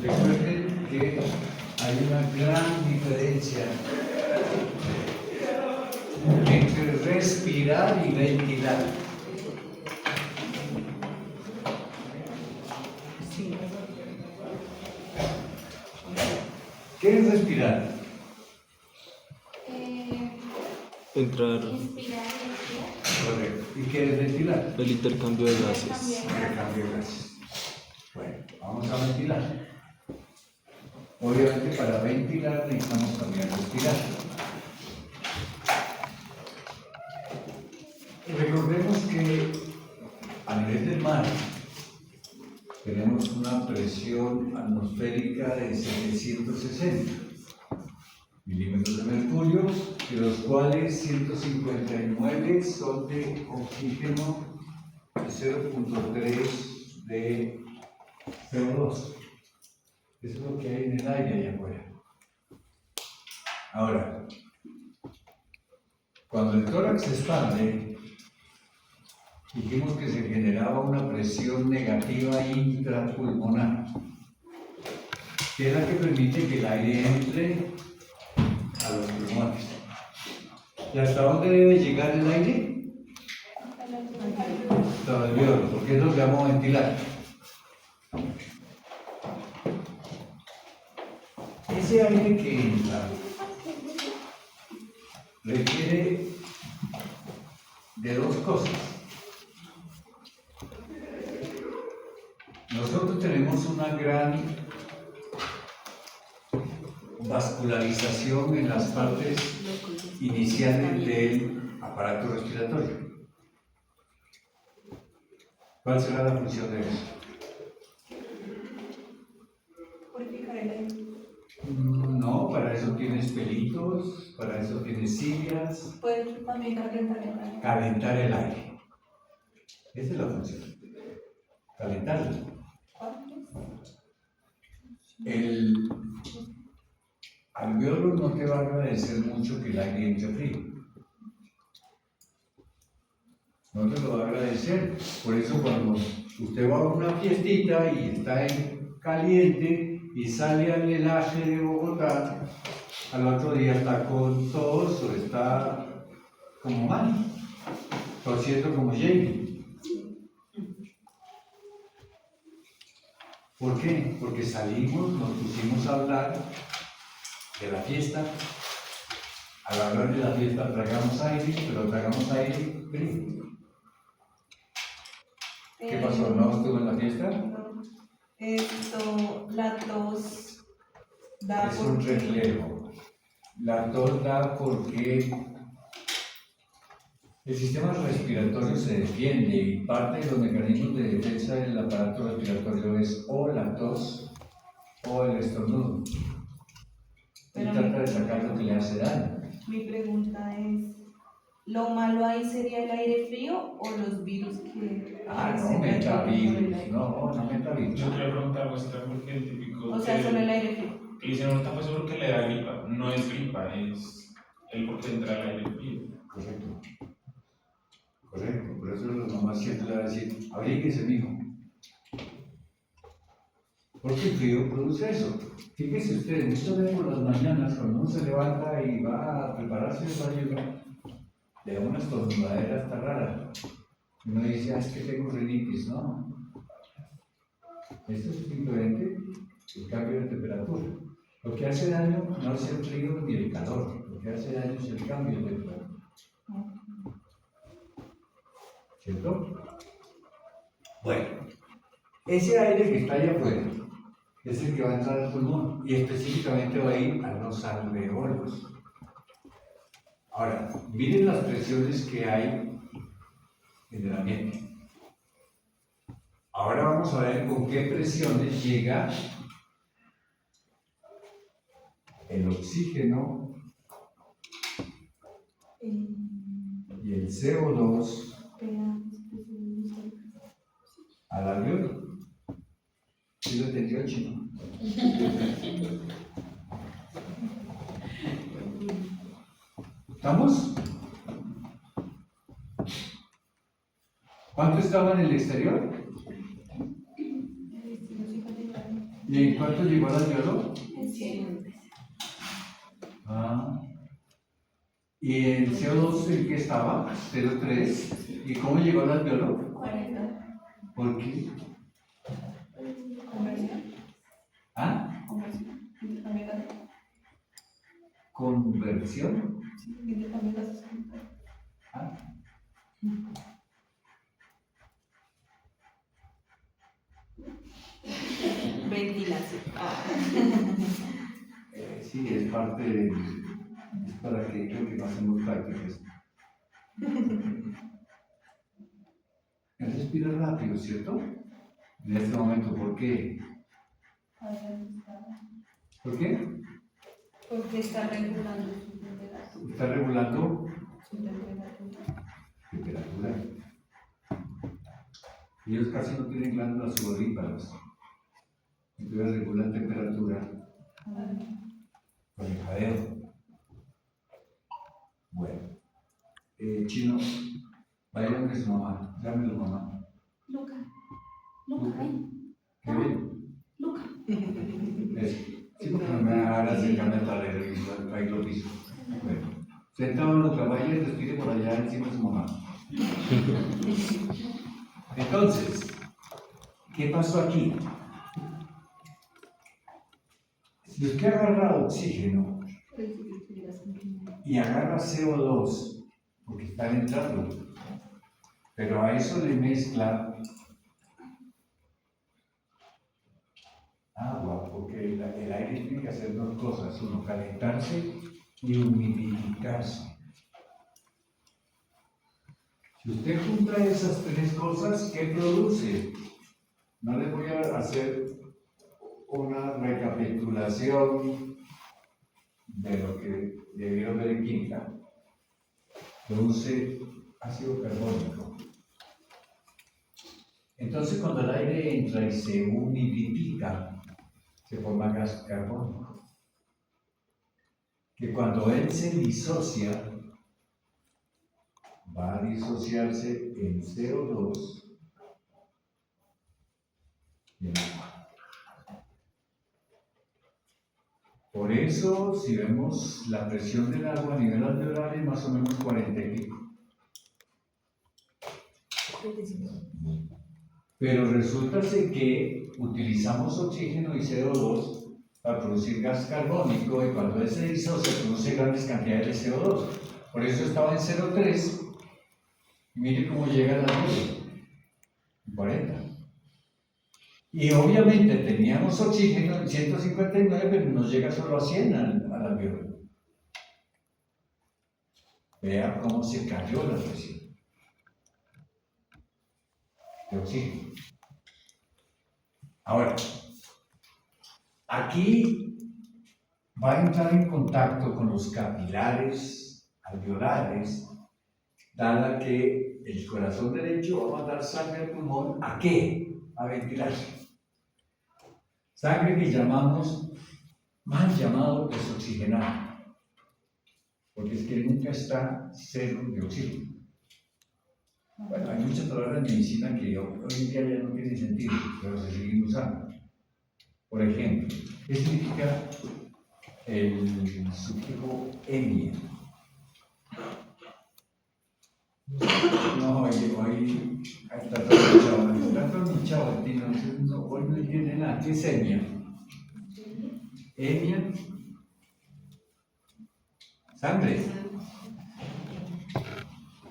Recuerden que hay una gran diferencia entre respirar y ventilar. ¿Qué es respirar? Entrar. Inspirar y expirar. Correcto. ¿Y qué es ventilar? El intercambio de gases. Intercambio de gases. Bueno, vamos a ventilar. Obviamente para ventilar necesitamos también respirar. Y recordemos que a nivel del mar tenemos una presión atmosférica de 760 milímetros de mercurio, de los cuales 159 son de oxígeno y 0.3 de CO2. Eso es lo que hay en el aire allá afuera. Ahora, cuando el tórax se expande, dijimos que se generaba una presión negativa intrapulmonar, que es la que permite que el aire entre a los pulmones. ¿Y hasta dónde debe llegar el aire? Hasta el alveolo, porque es lo que vamos a ventilar. Ese aire que entra requiere de dos cosas. Nosotros tenemos una gran vascularización en las partes iniciales del aparato respiratorio. ¿Cuál será la función de eso? Purificar el aire. No, para eso tienes pelitos, para eso tienes cilias. Puede también calentar el aire. Calentar el aire. Esa es la función. Calentarlo. El alveolo no te va a agradecer mucho que el aire entre frío. No te lo va a agradecer. Por eso cuando usted va a una fiestita y está en caliente y sale al helaje de Bogotá, al otro día está con tos o está como mal, tosiendo como Jamie. ¿Por qué? Porque salimos, nos pusimos a hablar de la fiesta. Al hablar de la fiesta tragamos aire, pero tragamos aire frío. ¿Qué pasó? ¿No estuvo en la fiesta? La tos da Es un reflejo. La tos da porque el sistema respiratorio se defiende y parte de los mecanismos de defensa del aparato respiratorio es o la tos o el estornudo. Y trata de sacar lo que le hace daño. Mi pregunta es, ¿lo malo ahí sería el aire frío o los virus que No metavirus, no metavirus. Yo quería preguntar, porque el típico. O sea, solo el aire frío. Que dicen, no está seguro que le da gripa. No es gripa, es el porque entra el aire frío. Correcto. Correcto, por eso la mamá siempre le va a decir, abríguese, mijo. Porque el frío produce eso. Fíjese usted, muchas veces por las mañanas, cuando uno se levanta y va a prepararse el desayuno, le da una estornudadera hasta rara. Uno dice, es que tengo rinitis, ¿no? Esto es simplemente el cambio de temperatura. Lo que hace daño no es el frío ni el calor, lo que hace daño es el cambio de temperatura. ¿Cierto? Bueno, ese aire que está allá afuera es el que va a entrar al pulmón y específicamente va a ir a los alveolos. Ahora, miren las presiones que hay en el ambiente. Ahora vamos a ver con qué presiones llega el oxígeno y el CO2 al alveolo. ¿Sí lo entendió, chino? ¿Estamos? ¿Cuánto estaba en el exterior? ¿Y en cuánto llegó al alveolo? Sí. Ah. ¿Y el CO2 en qué estaba? 0,3. ¿Y cómo llegó al alveolo? 40. ¿Por qué? Conversión. ¿Ah? Conversión. Intercambio de gases. ¿Conversión? Sí, intercambio de gases. ¿Ah? Ventilación. Sí, es parte de... Es para que creo que no hacemos prácticas. Él respira rápido, ¿cierto? En este momento, ¿por qué? ¿Por qué? Porque está regulando su temperatura. Está regulando Su temperatura. temperatura. Ellos casi no tienen glándulas sudoríparas. Entonces regulan temperatura con el jadeo. Bueno, Chino, vaya donde su mamá, llámelo mamá. Luca. Luca, ven. ¿Qué ven? Luca. Eso. Sí, porque no me hagan acercarme al tablero y ahí lo piso. Bueno, sentado en Luca, vaya y respire por allá encima de su mamá. Entonces, ¿qué pasó aquí? Si usted agarra oxígeno y agarra CO2, porque están entrando, pero a eso le mezcla agua, porque el aire tiene que hacer dos cosas: uno, calentarse y humidificarse. Si usted junta esas tres cosas, ¿qué produce? No les voy a hacer una recapitulación de lo que debieron ver en química. Produce ácido carbónico. Entonces, cuando el aire entra y se humidifica, se forma gas carbónico. Que cuando él se disocia, va a disociarse en CO2 y en agua. Por eso, si vemos la presión del agua a nivel alveolar es más o menos 40 y pico. Pero resulta que utilizamos oxígeno y CO2 para producir gas carbónico, y cuando él se disocia produce grandes cantidades de CO2. Por eso estaba en 0,3. Mire cómo llega al alveolo, 40. Y obviamente teníamos oxígeno en 159, pero nos llega solo a 100 al alveolo. Vea cómo se cayó la presión de oxígeno. Ahora, aquí va a entrar en contacto con los capilares alveolares, dada que el corazón derecho va a mandar sangre al pulmón. ¿A qué? A ventilarse. Sangre que llamamos, mal llamado, desoxigenada, porque es que nunca está cero de oxígeno. Bueno, hay muchas palabras en medicina que hoy en día ya no tienen sentido, pero se siguen usando. Por ejemplo, ¿qué significa el sufijo emia? No, hoy está todo hinchado, hoy no entiende nada. ¿Qué es emia? Emia, sangre.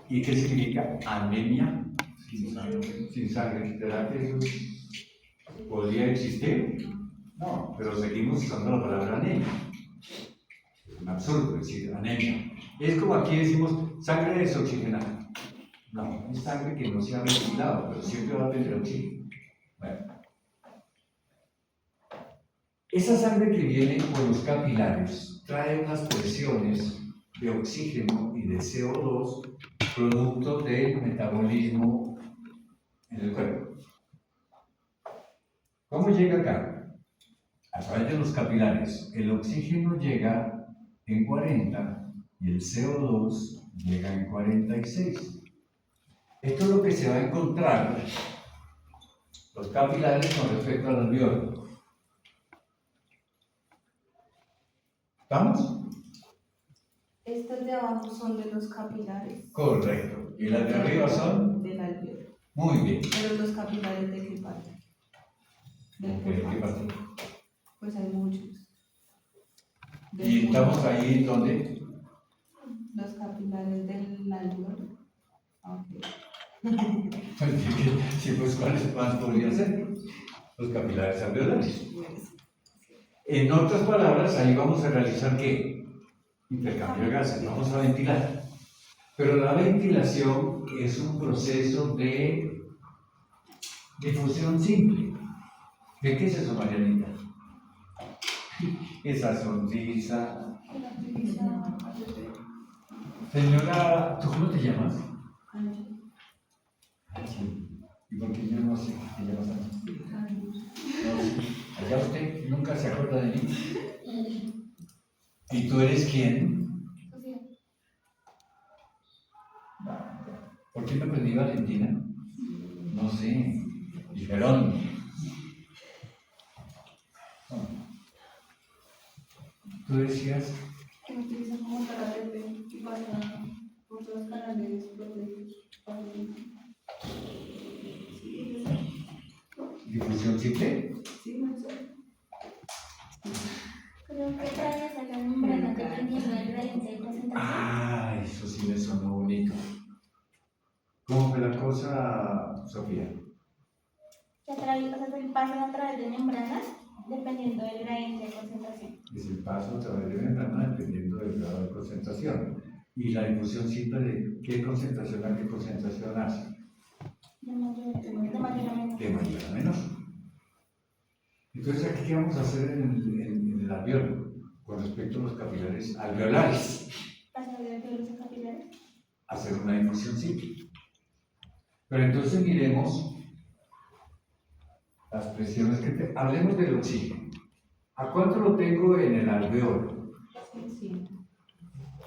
¿Y qué significa anemia? Sin sangre. ¿Será que eso podría existir? No, pero seguimos usando la palabra anemia. Es un absurdo decir anemia. Es como aquí decimos sangre desoxigenada. No, es sangre que no se ha reciclado, pero siempre va a tener oxígeno. Bueno. Esa sangre que viene por los capilares trae unas presiones de oxígeno y de CO2 producto del metabolismo en el cuerpo. ¿Cómo llega acá? A través de los capilares. El oxígeno llega en 40 y el CO2 llega en 46. Esto es lo que se va a encontrar los capilares con respecto al alveolo. ¿Estamos? Estos de abajo son de los capilares Correcto. ¿Y las de arriba son? del alveolo. Muy bien. Pero los capilares de qué parte? Del Ok, ¿qué pulmón. parte? Pues hay muchos. Del ¿Y estamos pulmón. ahí donde? Los capilares del alveolo. Ok. Sí, pues ¿cuáles más podrían ser? Los capilares alveolares. En otras palabras, ahí vamos a realizar ¿qué? Intercambio de gases, vamos a ventilar. Pero la ventilación es un proceso de difusión simple. ¿De qué es eso, Marianita? Esa sonrisa. Señora, ¿tú cómo te llamas? Angie. ¿Y por qué yo no sé qué te llamas Angie? No sé. Allá usted nunca se acuerda de mí. ¿Y tú eres quién? ¿Por qué me aprendí Valentina? No sé. Dijeron. ¿Tú decías? Que me utilizan como canal de pelo y pasa por todos los canales protegidos. ¿Difusión simple? Sí, no sé. Creo que atraviesa la membrana dependiendo del gradiente de concentración. Ah, eso sí me sonó bonito. ¿Cómo fue la cosa, Sofía? Se atraviesa, o sea, se pasa a través de membranas dependiendo del gradiente de concentración. Es el paso a través de membrana dependiendo del grado de concentración. ¿Y la difusión simple de qué concentración a qué concentración hace? De mayor a menor. De mayor a menor. Entonces, ¿aquí qué vamos a hacer en el alveolo con respecto a los capilares alveolares? Pasar de alveolos a capilares. Hacer una difusión simple. Pero entonces miremos las presiones que hablemos del oxígeno. ¿A cuánto lo tengo en el alveolo? Sí.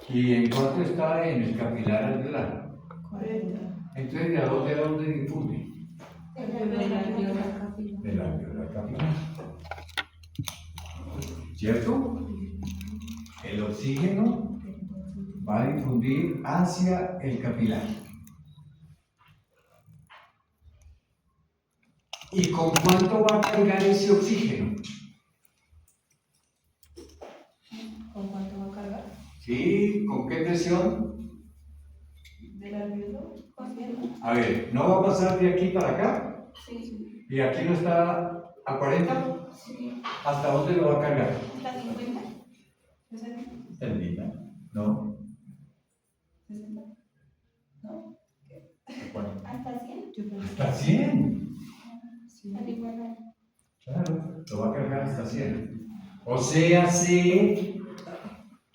¿Y en cuánto está en el capilar alveolar? 40. Entonces, ¿de dónde a dónde difunde? Del alveolo capilar. Del alveolar capilar. ¿Cierto? El oxígeno va a difundir hacia el capilar. ¿Y con cuánto va a cargar ese oxígeno? ¿Con cuánto va a cargar? ¿Sí? ¿Con qué presión? Del alveolo. A ver, ¿no va a pasar de aquí para acá? Sí. ¿Y aquí no está a 40? Sí. ¿Hasta dónde lo va a cargar? ¿Hasta 50? ¿Termina? No. 60. ¿No? ¿Hasta 100? Yo creo que Hasta 100. sí. Al igual. Claro, lo va a cargar hasta 100. O sea, sé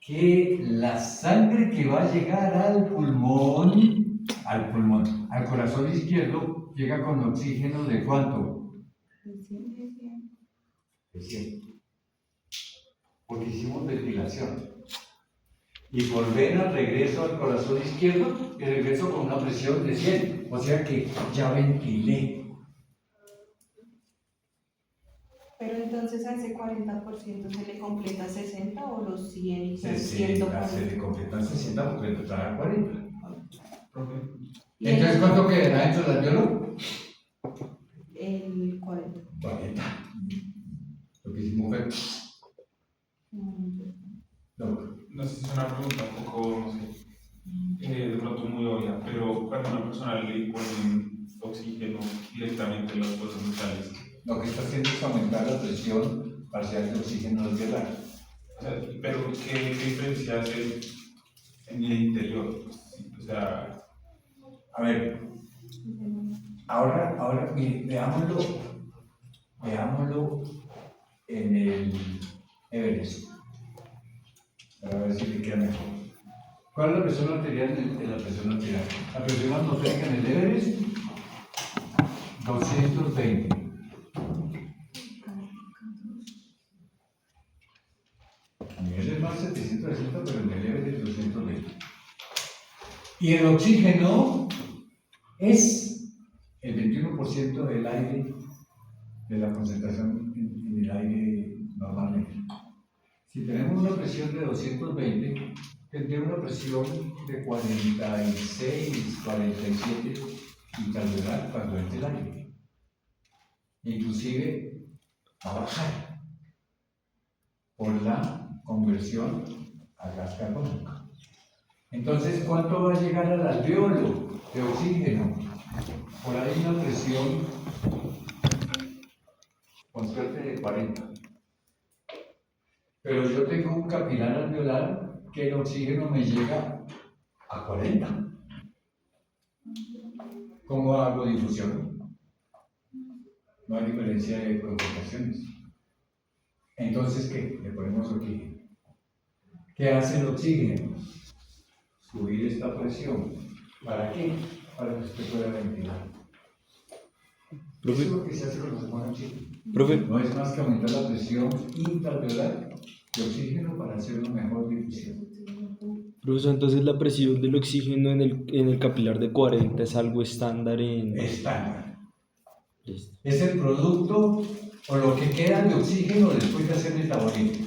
que la sangre que va a llegar al pulmón, al corazón izquierdo, llega con oxígeno ¿de cuánto? ¿De 100? De 100. Porque hicimos ventilación. Y por vena regreso al corazón izquierdo y regreso con una presión de 100. O sea que ya ventilé. Pero entonces a ese 40% se le completa 60 o los 100 y 60, se le completan 60 porque le trae 40. Profe, ¿Y Entonces, ¿cuánto quedará dentro del alveolo? el 40. 40. Lo que hicimos fue. No. no sé si es una pregunta un poco, no sé, de pronto muy obvia, pero cuando a una persona le ponen oxígeno directamente en las fosas nasales, Lo que está haciendo es aumentar la presión parcial de oxígeno alveolar. o sea, pero ¿qué diferencia hace en el interior? O sea, A ver, ahora mire, veámoslo en el Everest. Para ver si le queda mejor. ¿Cuál es la presión arterial en la presión arterial? La presión atmosférica en el Everest, 220. A nivel del mar 760, pero en el Everest es 220. Y el oxígeno es el 21% del aire, de la concentración en el aire normalmente. Si tenemos una presión de 220, tendría una presión de 46, 47 intradural cuando entre el aire. Inclusive va a bajar por la conversión a gas carbónico. Entonces, ¿cuánto va a llegar al alveolo de oxígeno? Por ahí una presión con suerte de 40. Pero yo tengo un capilar alveolar que el oxígeno me llega a 40. ¿Cómo hago difusión? No hay diferencia de concentraciones. Entonces, ¿qué? Le ponemos oxígeno. ¿Qué hace el oxígeno? Subir esta presión. ¿Para qué? Para que usted pueda ventilar. Profe. Eso es lo que se hace con los monoxígenos. Profe, No es más que aumentar la presión intraalveolar de oxígeno para hacer una mejor difusión. profesor, entonces la presión del oxígeno en el capilar de 40 es algo estándar en... Estándar. Listo. Es el producto o lo que queda de oxígeno después de hacer metabolismo.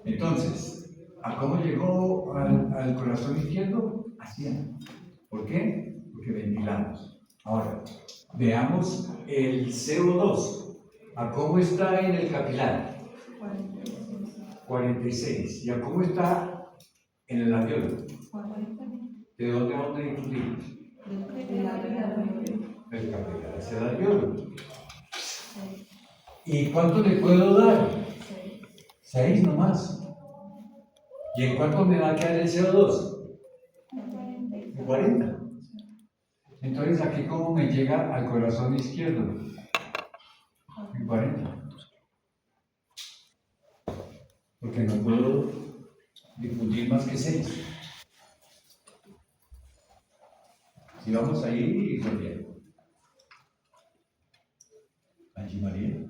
Entonces, ¿a cómo llegó al corazón izquierdo? Así. ¿Por qué? Porque ventilamos. Ahora, veamos el CO2. ¿A cómo está en el capilar? 46. ¿Y a cómo está en el alveolo? ¿De dónde a dónde difundimos? Del capilar hacia el alveolo. ¿Y cuánto le puedo dar? 6 nomás. ¿Y en cuánto me va a quedar el CO2? En 40. Entonces, ¿aquí cómo me llega al corazón izquierdo? En 40. Porque no puedo difundir más que 6. Si vamos ahí, Sofía. Angie María.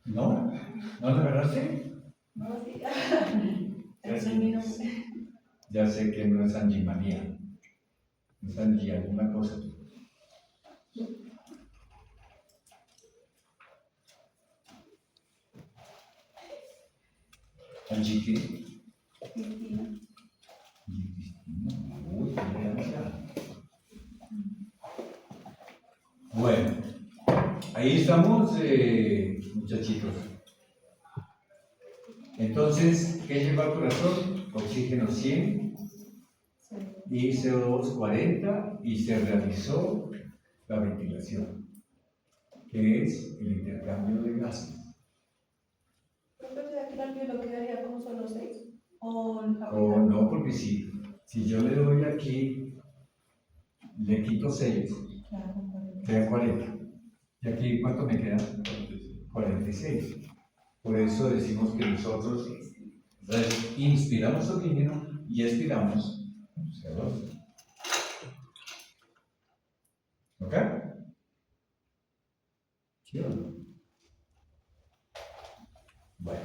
¿No? ¿No lo agarraste? Ya sé que no es Angie María. Es Angie alguna cosa. Angie qué? Cristina. Uy, qué gracia. Bueno, ahí estamos, muchachitos. Entonces, ¿qué lleva al corazón? Oxígeno 100 y CO2 40 y se realizó la ventilación, que es el intercambio de gases. Entonces, aquí el alveolo quedaría como solo 6. O O no, porque si yo le doy aquí, le quito 6, queda 40. ¿Y aquí cuánto me queda? 46. Por eso decimos que nosotros inspiramos oxígeno y expiramos CO2. ¿Ok? ¿Sí o no? Bueno.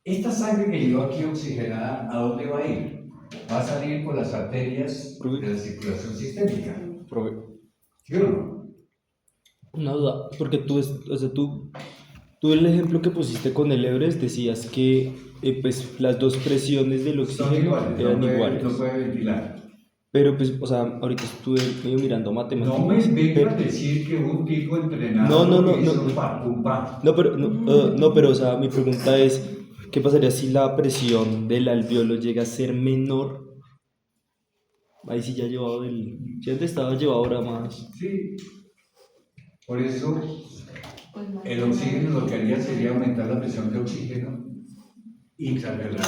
Esta sangre que llegó aquí oxigenada, ¿a dónde va a ir? Va a salir por las arterias de la circulación sistémica. Profe, ¿Sí o no? una duda, porque tú el ejemplo que pusiste con el Everest decías que pues, las dos presiones del Son oxígeno iguales, eran no iguales. puede ventilar. Pero pues, o sea, ahorita estuve medio mirando matemáticas. No me vengas pero- a decir que un tipo entrenado No, hizo no. pa, pum, pa. No, pero, o sea, mi pregunta es, ¿qué pasaría si la presión del alveolo llega a ser menor? Ahí sí ya llevado si antes estaba llevado ahora más. Sí. Por eso, el oxígeno lo que haría sería aumentar la presión de oxígeno intraalveolar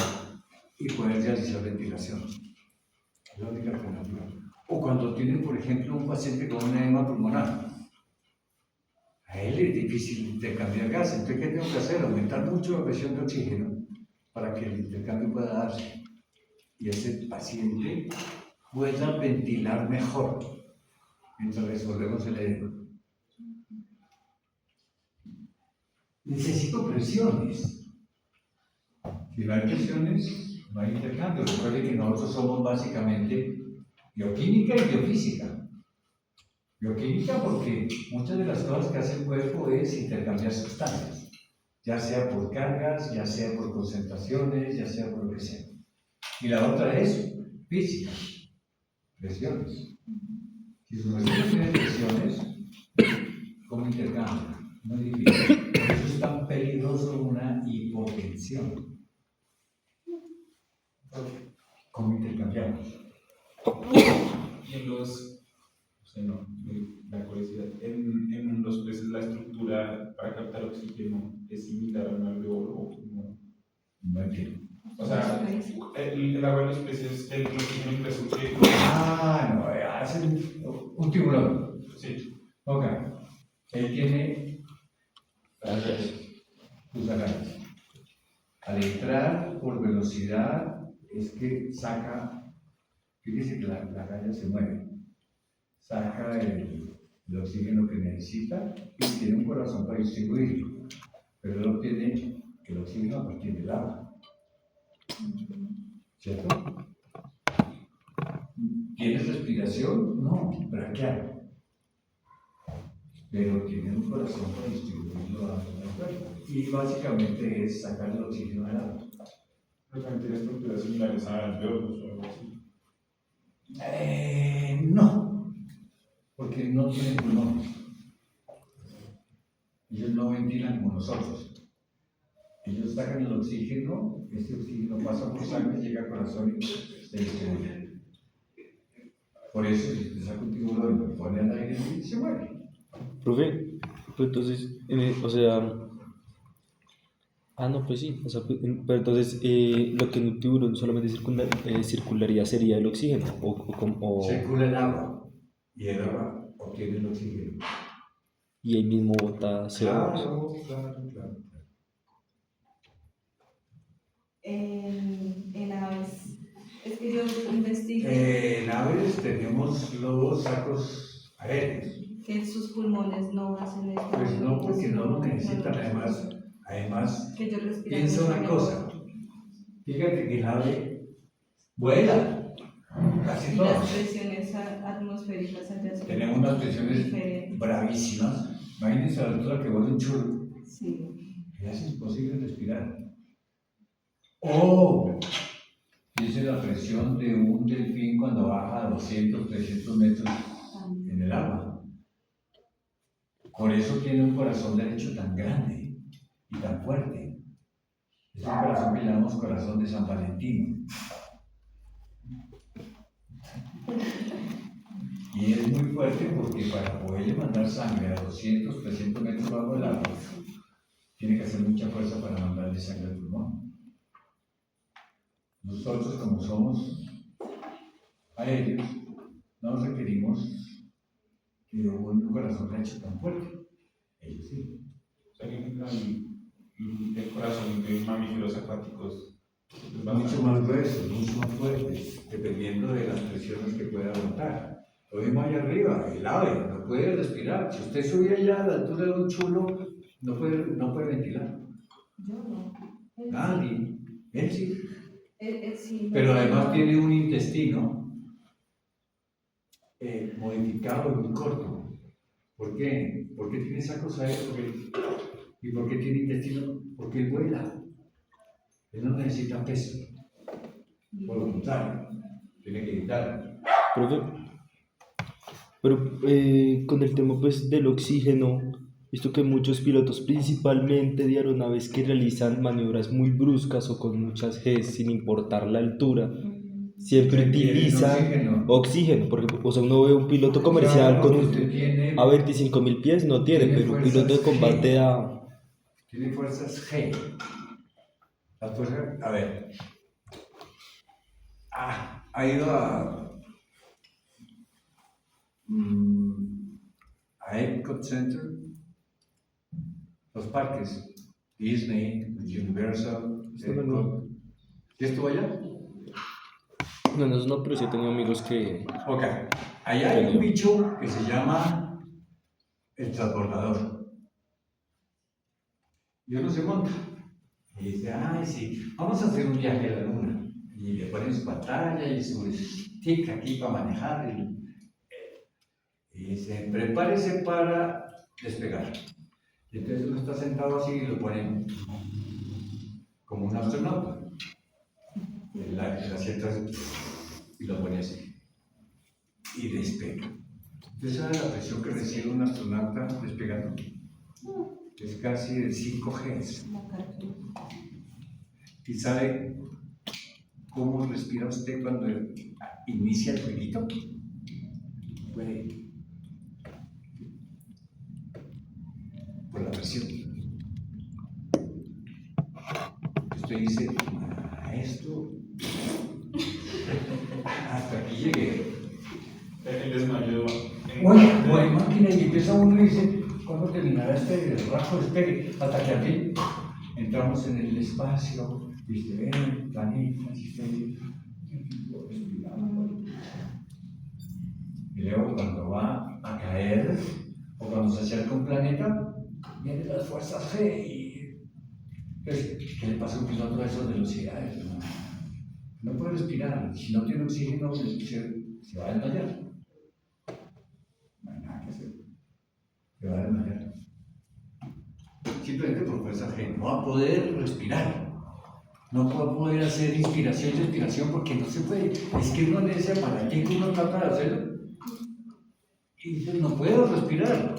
y poder realizar ventilación. Es la única alternativa. O cuando tienen, por ejemplo, un paciente con un edema pulmonar. A él es difícil intercambiar gas. Entonces, ¿qué tengo que hacer? Aumentar mucho la presión de oxígeno para que el intercambio pueda darse. Y ese paciente pueda ventilar mejor mientras resolvemos el edema. necesito presiones. Si no hay presiones, no hay intercambio. Recuerde que nosotros somos básicamente bioquímica y biofísica. Bioquímica porque muchas de las cosas que hace el cuerpo es intercambiar sustancias, ya sea por cargas, ya sea por concentraciones, ya sea por lo que sea. Y la otra es física, presiones. Si su cuerpo tiene presiones, ¿cómo intercambia? Muy difícil. Por eso es tan peligroso una hipotensión. ¿Cómo intercambiamos? Y en los, o sea, no, la curiosidad, en los peces la estructura para captar oxígeno es similar a un alveolo o no. No entiendo. O sea, el agua de los peces, el oxígeno impreso que... No, hacen un tiburón. Sí, Ok. Él tiene sus agallas. Al entrar por velocidad, es que saca, fíjese que la agalla se mueve, saca el oxígeno que necesita y tiene un corazón para distribuirlo, pero él obtiene el oxígeno a partir del agua. ¿Cierto? ¿Tienes respiración? No, braquial. Pero tiene un corazón para distribuirlo al cuerpo. Y básicamente es sacar el oxígeno del agua. pero también tiene estructuras similares a alveolos o algo así. No, porque no tienen pulmones. Ellos no ventilan como nosotros. Ellos sacan el oxígeno, ese oxígeno pasa por sangre, llega al corazón y se distribuye. Por eso, si usted saca un tiburón y lo pone al aire, se muere. Profe, pues entonces, o sea, no, pues sí, o sea, pero entonces lo que en un tiburón solamente circularía sería el oxígeno, Circula el agua y el agua obtiene el oxígeno. y ahí mismo bota CO2. Claro. En aves, es que yo investigué En aves tenemos los sacos aéreos. que sus pulmones no hacen eso. Pues no, porque no lo necesitan. Además, que yo respiro. piensa una cosa. Fíjate que el ave vuela. Casi Y las todas. presiones atmosféricas allá son Tenemos unas presiones diferentes. bravísimas. Imagínense a la altura que vuela un chulo. Sí. Ya es imposible respirar. O piense la presión de un delfín cuando baja a 200, 300 metros en el agua. Por eso tiene un corazón derecho tan grande y tan fuerte. Es un corazón que llamamos corazón de San Valentín. Y es muy fuerte porque para poderle mandar sangre a 200, 300 metros bajo el agua, tiene que hacer mucha fuerza para mandarle sangre al pulmón. Nosotros, como somos aéreos, no requerimos de un corazón derecho tan fuerte. Ellos sí. O sea que en general el corazón de mamíferos acuáticos es Mucho bastante más gruesos, mucho más fuertes, dependiendo de las presiones que pueda aguantar. Lo mismo allá arriba, el ave no puede respirar. Si usted sube allá a la altura de un chulo, no puede ventilar. Yo no. Nadie. Él sí. Él sí. Pero además tiene un intestino modificado y muy corto. ¿Por qué? ¿Por qué tiene esa cosa ahí? ¿Y por qué tiene intestino? Porque él vuela. Él no necesita peso. Por lo contrario, tiene que evitar. Profe, pero con el tema pues del oxígeno, visto que muchos pilotos, principalmente de aeronaves que realizan maniobras muy bruscas o con muchas Gs sin importar la altura, siempre utilizan oxígeno, porque o sea, uno ve un piloto comercial con a 25.000 pies, no tiene, pero un piloto de combate tiene fuerzas G. Las fuerzas, a ver, ha ido a Epcot Center, los parques, Disney, Universal, Epcot. ¿Ya estuvo allá? No, pero sí he tenido amigos que... Ok, allá hay un bicho que se llama el transbordador. y uno se monta. Y dice, ay, sí, vamos a hacer un viaje a la luna. Y le ponen su pantalla y su stick aquí para manejar. Y dice, prepárese para despegar. Y entonces uno está sentado así y lo ponen como un astronauta. El asiento así, y lo pone así. Y despega. ¿Usted sabe la presión que recibe un astronauta despegando? Es casi de 5 Gs. ¿Y sabe cómo respira usted cuando inicia el jueguito? Puede. Por la presión. Usted dice, maestro, hasta aquí llegué. El desmayo. Bueno, hay máquina y empieza uno y dice, ¿cuándo terminará este rajo de despegue? Hasta que al fin entramos en el espacio, y se ven planetas y estrellas, y luego cuando va a caer, o cuando se acerca un planeta, vienen las fuerzas G y... Entonces, ¿qué le pasa a un piloto a esas velocidades? No puede respirar, si no tiene oxígeno se va a desmayar. No hay nada que hacer. Se va a desmayar. Simplemente por fuerza G. No va a poder respirar. No va a poder hacer inspiración y expiración porque no se puede. Es que uno en ese aparatico uno trata de hacerlo y dice, no puedo respirar.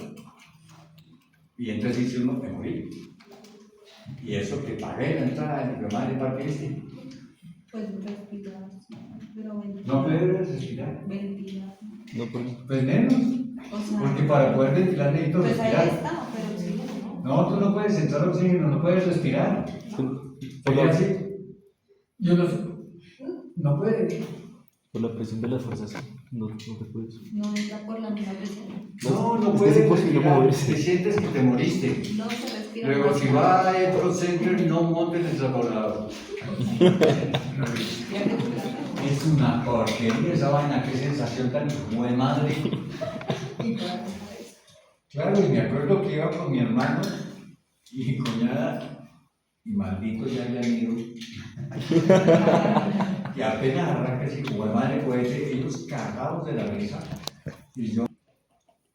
Y entonces dice uno, me morí. Y eso que pagué la entrada de mi madre parque este. Pues respirar, pero ventilar. No puede respirar. Ventilar. No, porque Pues menos. O sea, Porque para poder ventilar necesito pues ahí respirar. está, pero sí, ¿no? No, tú no puedes entrar oxígeno, no puedes respirar. por Sería la, así. Yo no puede. por la presión de las fuerzas, no te puedes. No entra por la misma presión. No, no Es que puedes es imposible respirar. moverse. Te sientes que te moriste. No se respira. Luego, más si nada. va a Eurocenter, no montes el transbordador. Pierde tu plata. Es una porquería esa vaina, qué sensación tan como de madre. Y toda la cabeza. Claro, y me acuerdo que iba con mi hermano y mi cuñada, y malditos ya habían ido. Y apenas arranca así como de madre cohete, ellos cagados de la risa. Y yo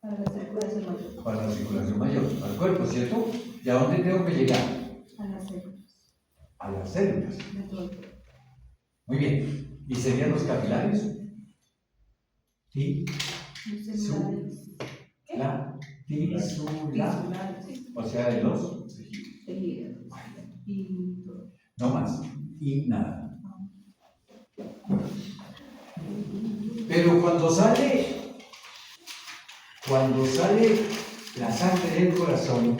Para la circulación mayor. para la circulación mayor, al cuerpo, ¿cierto? ¿Y a dónde tengo que llegar? A las células. A las células. De todo el cuerpo. Muy bien. ¿Y serían los capilares? Sí. Los celulares. La tisula. Tisulares. O sea, de los. Tejidos. Y todo. No más. Y nada. Pero cuando sale la sangre del corazón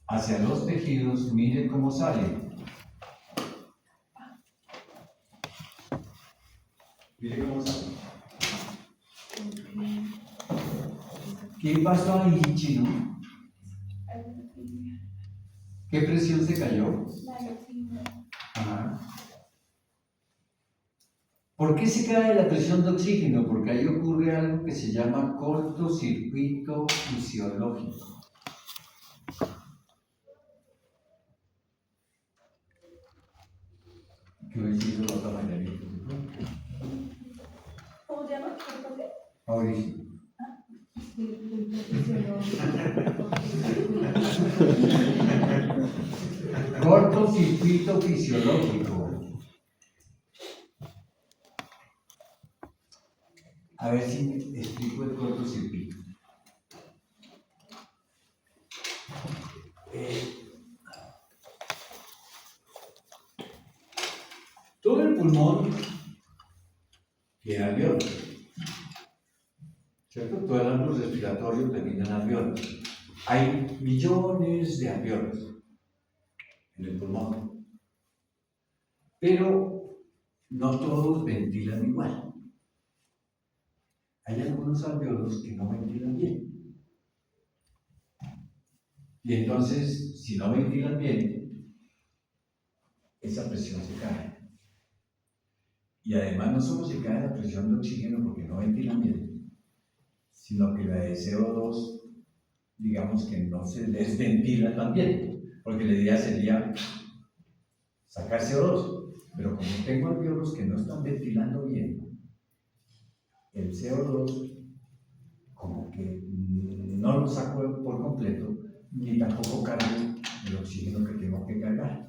hacia los tejidos, miren cómo sale. Miren cómo sale. ¿Qué pasó ahí, chino? ¿Qué presión se cayó? Ajá. ¿Por qué se cae la presión de oxígeno? Porque ahí ocurre algo que se llama cortocircuito fisiológico. ¿Qué voy a decir de la otra mañanita? ¿Cómo se llama? ¿Por qué? Mauricio. Cortocircuito fisiológico. A ver si me explico el cortocircuito. Todo el pulmón tiene alveolos, ¿cierto? Todo el árbol respiratorio termina en alveolos. Hay millones de alveolos en el pulmón, pero no todos ventilan igual. Hay algunos alveolos que no ventilan bien. Y entonces, si no ventilan bien, esa presión se cae. Y además no solo se cae la presión de oxígeno porque no ventilan bien, sino que la de CO2, digamos que no se desventila también. porque la idea sería sacar CO2, pero como tengo alveolos que no están ventilando bien, el CO2 como que no lo saco por completo, ni tampoco cargo el oxígeno que tengo que cargar.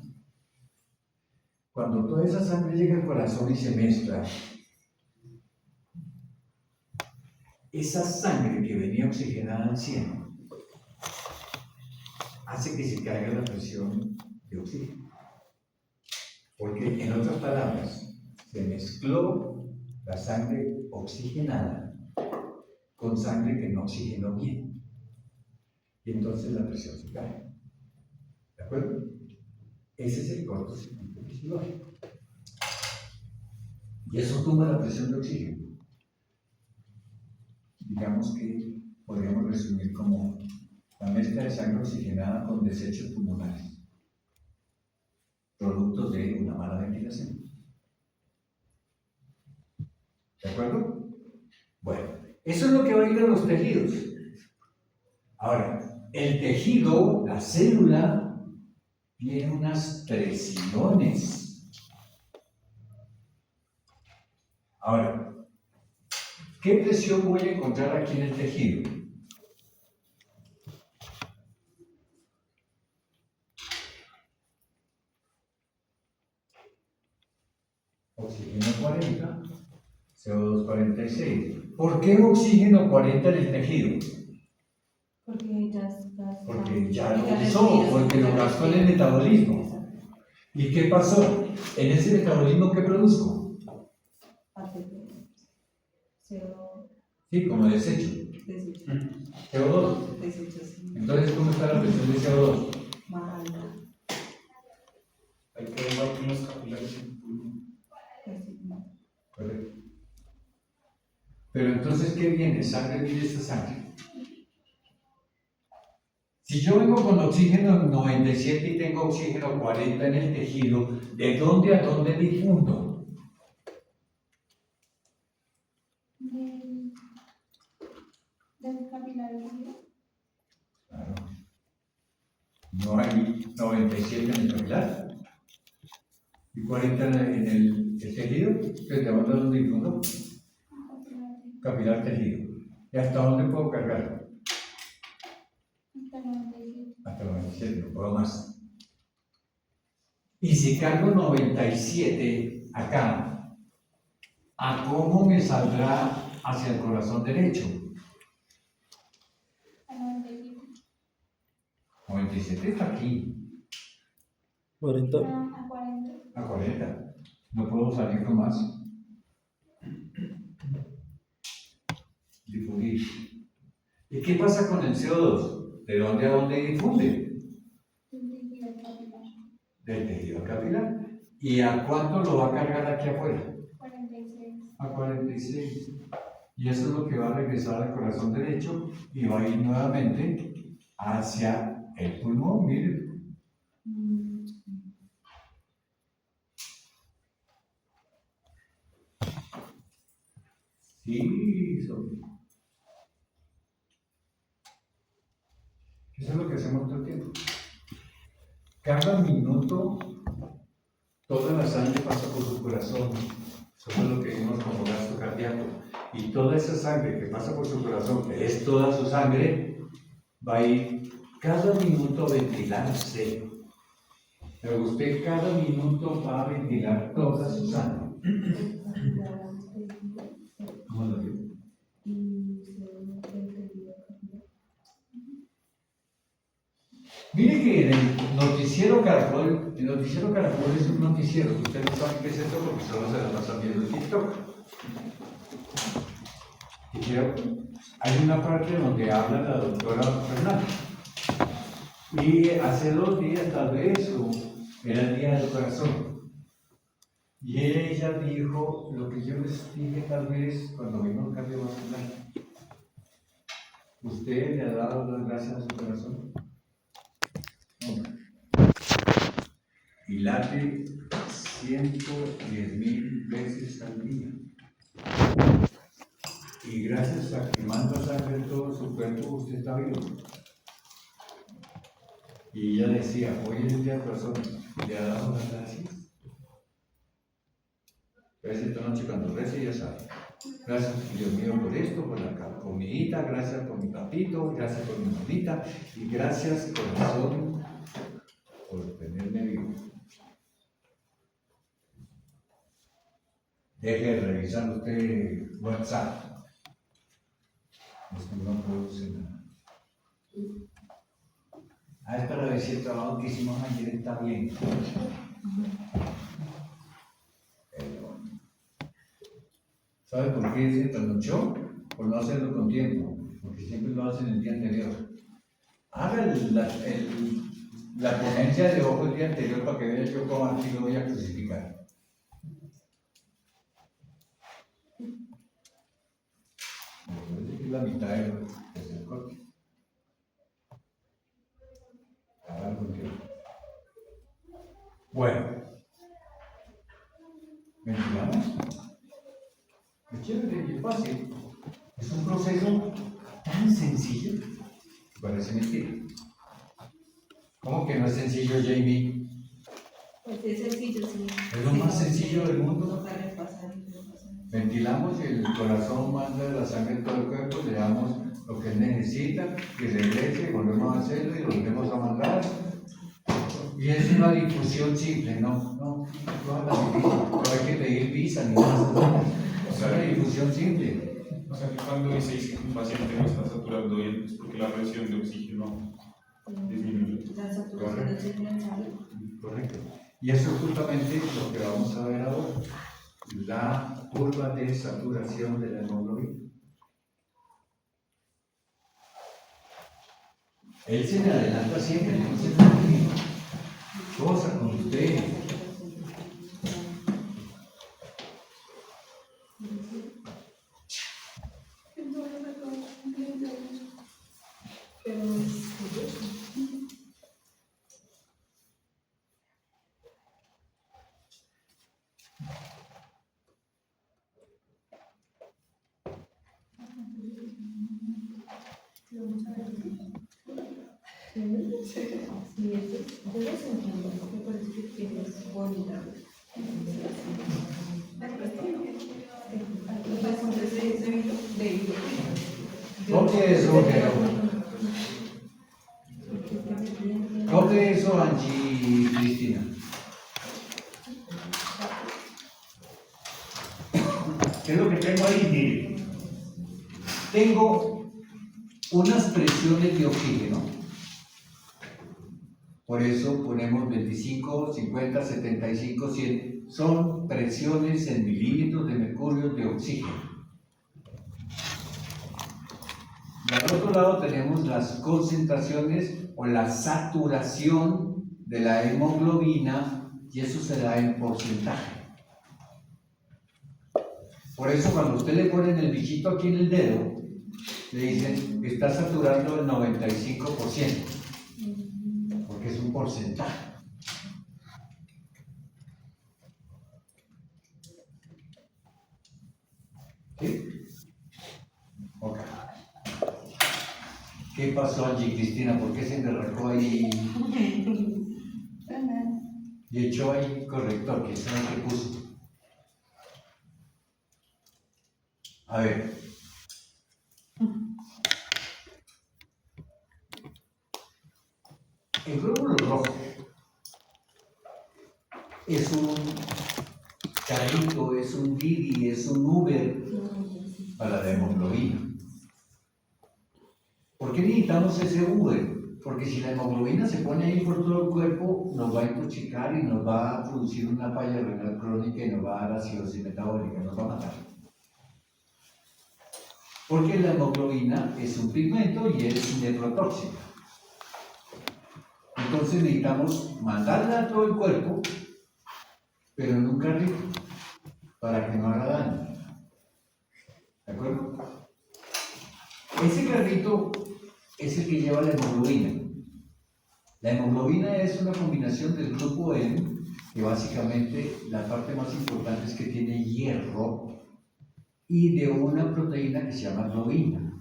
Cuando toda esa sangre llega al corazón y se mezcla, esa sangre que venía oxigenada al 100 hace que se caiga la presión de oxígeno. Porque, en otras palabras, se mezcló la sangre oxigenada con sangre que no oxigenó bien. Y entonces la presión se cae. ¿De acuerdo? Ese es el cortocircuito fisiológico. Y eso tumba la presión de oxígeno. Digamos que podríamos resumir como la mezcla de sangre oxigenada con desechos pulmonares, producto de una mala ventilación. ¿De acuerdo? Bueno, eso es lo que va a ir a los tejidos. Ahora, el tejido, la célula, tiene unas presiones. Ahora, ¿qué presión voy a encontrar aquí en el tejido? Oxígeno 40, CO2 46. ¿Por qué oxígeno 40 en el tejido? Porque ya está. Porque ya lo usó, porque lo gastó en el metabolismo. ¿Y qué pasó? En ese metabolismo, ¿qué produzco? CO2, Sí, como desecho. desecho. CO2. Desecho, sí. Entonces, ¿cómo está la presión de CO2? Más alta. Hay que ver con los capilares en el pulmón. Casi no. Correcto. Pero entonces, ¿qué viene? ¿Sangre viene esta sangre? Si yo vengo con oxígeno 97 y tengo oxígeno 40 en el tejido, ¿de dónde a dónde difundo? Del capilar líquido. Claro. No hay 97 en el capilar y 40 en el tejido. ¿De dónde a dónde difundo? Capilar tejido. ¿Y hasta dónde puedo cargar? Hasta 97. Hasta 97, no puedo más. Y si cargo 97 acá, ¿a cómo me saldrá hacia el corazón derecho? A 97. 97 está aquí, 40. A 40. a 40. No puedo salir con más. Difundir. ¿Y qué pasa con el CO2? ¿De dónde a dónde difunde? Del tejido capilar. Del tejido capilar. ¿Y a cuánto lo va a cargar aquí afuera? 46. A 46. Y eso es lo que va a regresar al corazón derecho y va a ir nuevamente hacia el pulmón. Miren. Sí, Sofía. Eso es lo que hacemos todo el tiempo. Cada minuto, toda la sangre pasa por su corazón. Eso es lo que vimos como gasto cardíaco. Y toda esa sangre que pasa por su corazón, que es toda su sangre, va a ir cada minuto a ventilarse. Pero usted cada minuto va a ventilar toda su sangre. ¿Cómo lo digo? Mire que en el noticiero Caracol es un noticiero, usted no sabe qué es esto porque solo se la pasan viendo en TikTok. Y creo, hay una parte donde habla la doctora Fernández. Y hace 2 días tal vez, o era el día del corazón. Y ella dijo lo que yo les dije tal vez cuando vino el cardiovascular. ¿Usted le ha dado las gracias a su corazón? Y late 110,000 veces al día. Y gracias a que manda sangre en todo su cuerpo, usted está vivo. Y ella decía, hoy es el día del corazón, le ha dado las gracias. Entonces esta noche cuando rece ya sabe. Gracias Dios mío por esto, por la comidita, gracias por mi papito, gracias por mi mamita y gracias corazón por tenerme vivo. Deje de revisar usted WhatsApp. Es que no produce nada. Es para ver si el trabajo que hicimos ayer está bien. ¿Sabe por qué se trasnochó? Por no hacerlo con tiempo, porque siempre lo hacen el día anterior. Haga la ponencia de ojo el día anterior para que vea yo cómo aquí lo voy a crucificar. Es la mitad del corte. Haga con tiempo. Bueno, ¿ventilamos? Es chévere, es fácil. Es un proceso tan sencillo que parece mentira. ¿Cómo que no es sencillo, Jamie? Pues es sencillo, sí. Es lo más sencillo del mundo. Toca repasar y repasar. Ventilamos y el corazón manda la sangre a todo el cuerpo, le damos lo que él necesita, y regrese, volvemos a hacerlo y lo volvemos a mandar. Y es una difusión simple, no hay que pedir visa ni nada. Es una difusión simple. O sea que cuando dice que un paciente no está saturando bien es porque la presión de oxígeno disminuye. La saturación del oxígeno en sangre. Correcto. Y eso es justamente lo que vamos a ver ahora. La curva de saturación de la hemoglobina. Él se me adelanta siempre, entonces cosa con usted. Copie eso, copie eso, Angie Cristina. ¿Qué es lo que tengo ahí? Mire, tengo unas presiones de oxígeno. Por eso ponemos 25, 50, 75, 100. Son presiones en milímetros de mercurio de oxígeno. Y al otro lado tenemos las concentraciones o la saturación de la hemoglobina, y eso se da en porcentaje. Por eso cuando usted le ponen el bichito aquí en el dedo, le dicen que está saturando el 95%, porque es un porcentaje. ¿Sí? Ok. ¿Qué pasó allí, Cristina? ¿Por qué se enderracó ahí y echó ahí corrector? Que eso no te puso. A ver. El glóbulo rojo es un carrito, es un Didi, es un Uber para la hemoglobina. ¿Por qué necesitamos ese Uber? Porque si la hemoglobina se pone ahí por todo el cuerpo, nos va a intoxicar y nos va a producir una falla renal crónica y nos va a dar acidosis metabólica, nos va a matar. Porque la hemoglobina es un pigmento y es nephrotóxica. Entonces necesitamos mandarla a todo el cuerpo, pero en un carrito, para que no haga daño. ¿De acuerdo? Ese carrito es el que lleva la hemoglobina. La hemoglobina es una combinación del grupo M, que básicamente la parte más importante es que tiene hierro, y de una proteína que se llama globina.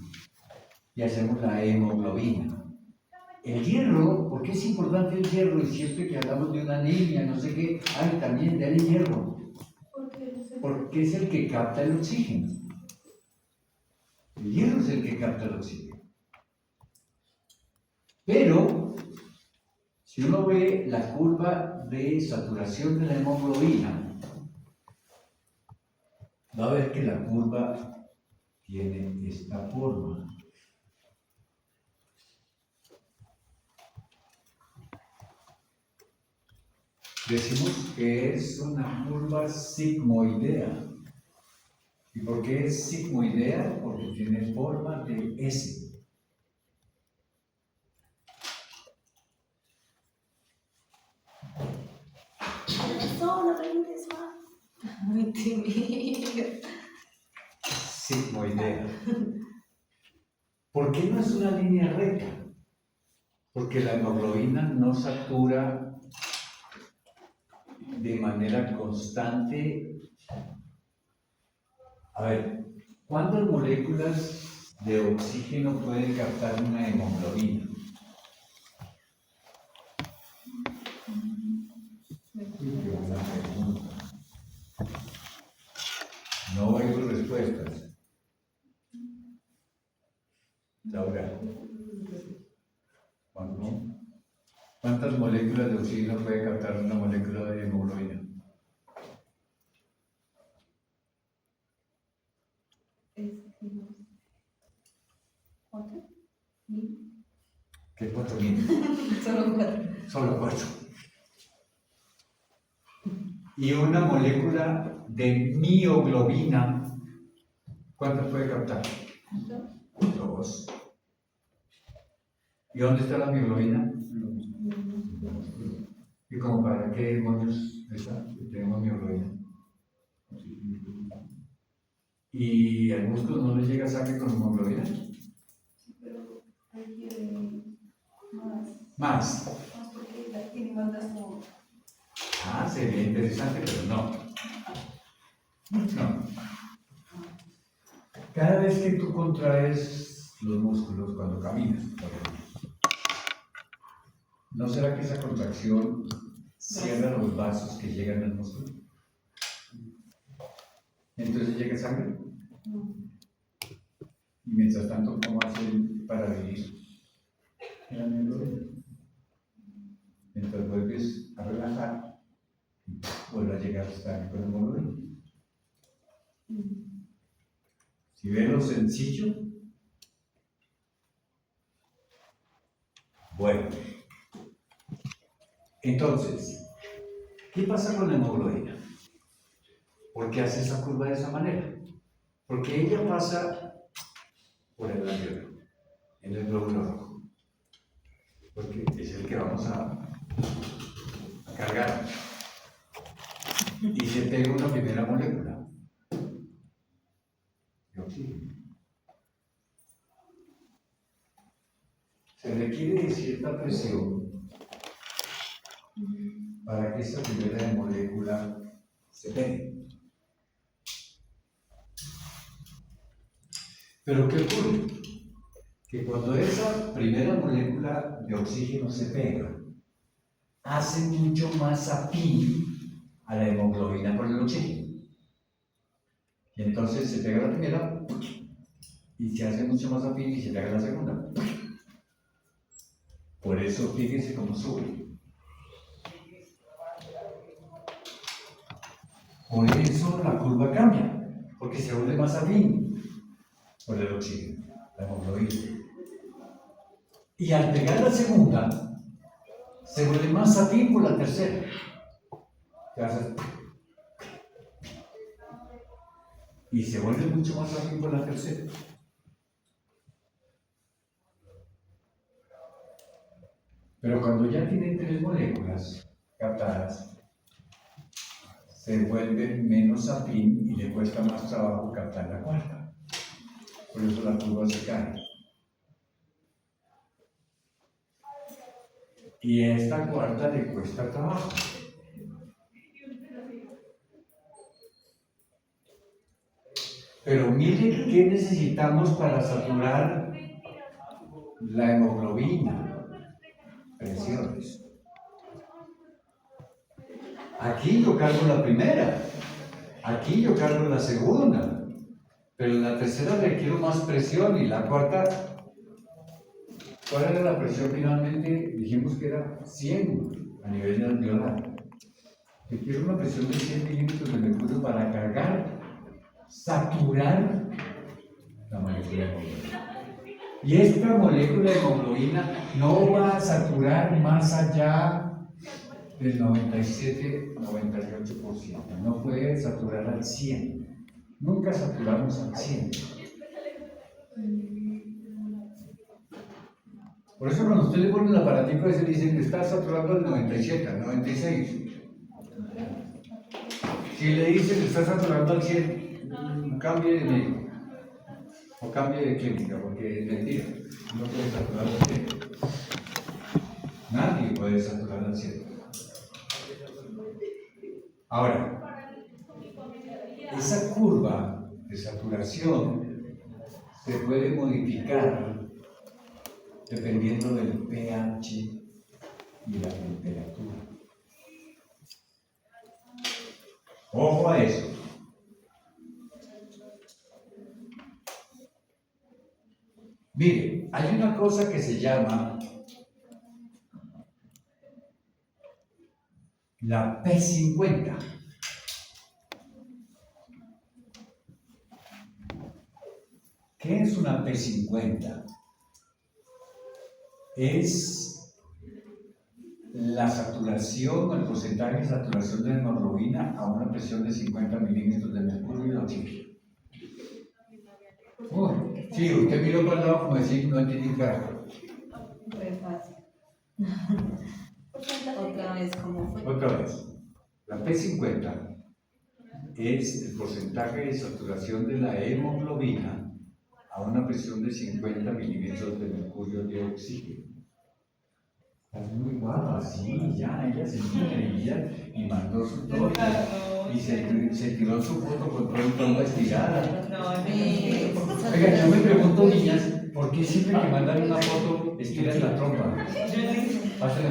Y hacemos la hemoglobina. El hierro, ¿por qué es importante el hierro? Y siempre que hablamos de una anemia, no sé qué, ay, también dale hierro, porque es el que capta el oxígeno. El hierro es el que capta el oxígeno. Pero, si uno ve la curva de saturación de la hemoglobina, va a ver que la curva tiene esta forma. Decimos que es una curva sigmoidea. ¿Y por qué es sigmoidea? Porque tiene forma de S. Eso, no preguntes más. Muy tímido. Sigmoidea. ¿Por qué no es una línea recta? Porque la hemoglobina no satura de manera constante. A ver, ¿cuántas moléculas de oxígeno puede captar una hemoglobina? Qué buena pregunta. No oigo respuestas. Laura. ¿Cuántas moléculas de oxígeno puede captar una molécula de hemoglobina? ¿Cuatro? ¿Qué 4.000? Solo cuatro. Solo 4. Y una molécula de mioglobina, ¿cuántas puede captar? 2. ¿Y dónde está la mioglobina? ¿Y como para qué demonios está? Tenemos mioglobina. ¿Y al músculo no le llega sangre con hemoglobina? Pero requiere más Más. porque la tiene más gasto. Ah, sería interesante, pero no. No. Cada vez que tú contraes los músculos cuando caminas, por ejemplo, ¿no será que esa contracción cierra los vasos que llegan al músculo? Entonces llega sangre. Y mientras tanto, ¿cómo hacen para vivir? En la hemoglobina. Mientras vuelves a relajar, vuelve a llegar sangre con hemoglobina. Si ven lo sencillo, bueno. Entonces, ¿qué pasa con la hemoglobina? ¿Por qué hace esa curva de esa manera? Porque ella pasa por el alveolo, en el glóbulo rojo. Porque es el que vamos a cargar. Y se pega una primera molécula de oxígeno. Se requiere de cierta presión para que esta primera molécula se pegue. Pero ¿qué ocurre? Que cuando esa primera molécula de oxígeno se pega, hace mucho más afín a la hemoglobina por el oxígeno. Y entonces se pega la primera y se hace mucho más afín y se pega la segunda. Por eso fíjense cómo sube. Por eso la curva cambia, porque se vuelve más afín por el oxígeno, la hemoglobina. Y al pegar la segunda, se vuelve más afín por la tercera. Y se vuelve mucho más afín por la tercera. Pero cuando ya tienen 3 moléculas captadas, se vuelve menos afín y le cuesta más trabajo captar la cuarta. Por eso la curva se cae. Y a esta cuarta le cuesta trabajo. Pero miren qué necesitamos para saturar la hemoglobina. presiones. Aquí yo cargo la primera, aquí yo cargo la segunda, pero en la tercera requiero más presión y la cuarta, ¿cuál era la presión finalmente? Dijimos que era 100 a nivel alveolar. Requiero una presión de 100 milímetros de mercurio para cargar, saturar la molécula de hemoglobina. Y esta molécula de hemoglobina no va a saturar más allá del 97-98%. No puede saturar al 100%. Nunca saturamos al 100%. Por eso cuando usted le pone el aparatico ese dicen que está saturando al 97, al 96. Si le dicen que está saturando al 100, cambie de médico. O cambie de química, porque es mentira. No puede saturar al 100. Nadie puede saturar al 100. Ahora, esa curva de saturación se puede modificar dependiendo del pH y la temperatura. Ojo a eso. Mire, hay una cosa que se llama la P50. ¿Qué es una P50? Es la saturación, el porcentaje de saturación de hemoglobina a una presión de 50 milímetros de mercurio y oxígeno. Sí, usted miró para el lado como decir, no entendí claro. Re fácil. Otra vez, ¿cómo fue? Otra vez. La P50 es el porcentaje de saturación de la hemoglobina a una presión de 50 milímetros de mercurio de oxígeno. Está muy guapa, sí, ya, ella se creía y mandó su todo y se tiró su foto con todo el trompa estirada. Oiga, yo me pregunto, niñas, ¿por qué siempre que mandan una foto estiran la trompa? Hacen